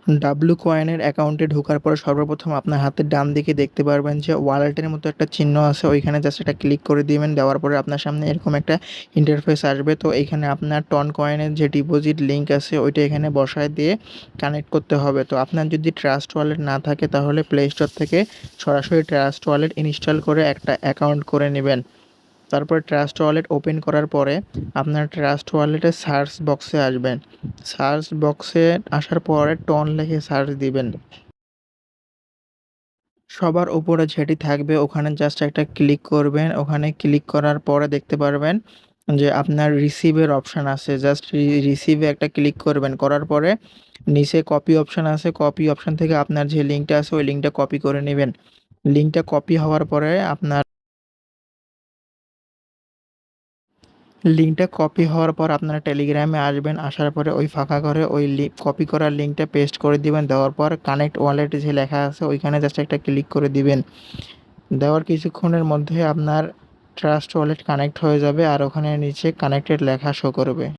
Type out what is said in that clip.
W কয়েনের অ্যাকাউন্টে ঢোকার পরে সর্বপ্রথম আপনার হাতের ডান দিকে দেখতে পারবেন যে ওয়ালেটের মতো একটা চিহ্ন আছে, ওইখানে জাস্ট একটা ক্লিক করে দিবেন। দেওয়ার পরে আপনার সামনে এরকম একটা ইন্টারফেস আসবে। তো এইখানে আপনার টন কয়েনের যে ডিপোজিট লিঙ্ক আছে ওইটা এখানে বসায় দিয়ে কানেক্ট করতে হবে। তো আপনার যদি ট্রাস্ট ওয়ালেট না থাকে তাহলে প্লে স্টোর থেকে সরাসরি ট্রাস্ট ওয়ালেট ইনস্টল করে একটা অ্যাকাউন্ট করে নেবেন। তারপর ট্রাস্ট ওয়ালেট ওপেন করার পরে আপনার ট্রাস্ট ওয়ালেটের সার্চ বক্সে আসবেন। সার্চ বক্সে আসার পরে টন লিখে সার্চ দিবেন। সবার উপরে যেটি থাকবে ওখানে জাস্ট একটা ক্লিক করবেন। ওখানে ক্লিক করার পরে দেখতে পারবেন যে আপনার রিসিভের অপশান আছে। জাস্ট রিসিভে একটা ক্লিক করবেন। করার পরে নিচে কপি অপশান আছে। কপি অপশান থেকে আপনার যে লিঙ্কটা আছে ওই লিঙ্কটা কপি করে নেবেন। লিঙ্কটা কপি হওয়ার পরে লিঙ্কটা কপি হওয়ার পর আপনারা টেলিগ্রামে আসবেন। আসার পরে ওই ফাঁকা ঘরে ওই কপি করা লিঙ্কটা পেস্ট করে দিবেন। দেওয়ার পর কানেক্ট ওয়ালেট যে লেখা আছে ওইখানে জাস্ট একটা ক্লিক করে দিবেন। দেওয়ার কিছুক্ষণের মধ্যে আপনার ট্রাস্ট ওয়ালেট কানেক্ট হয়ে যাবে আর ওখানে নিচে কানেক্টেড লেখা শো করবে।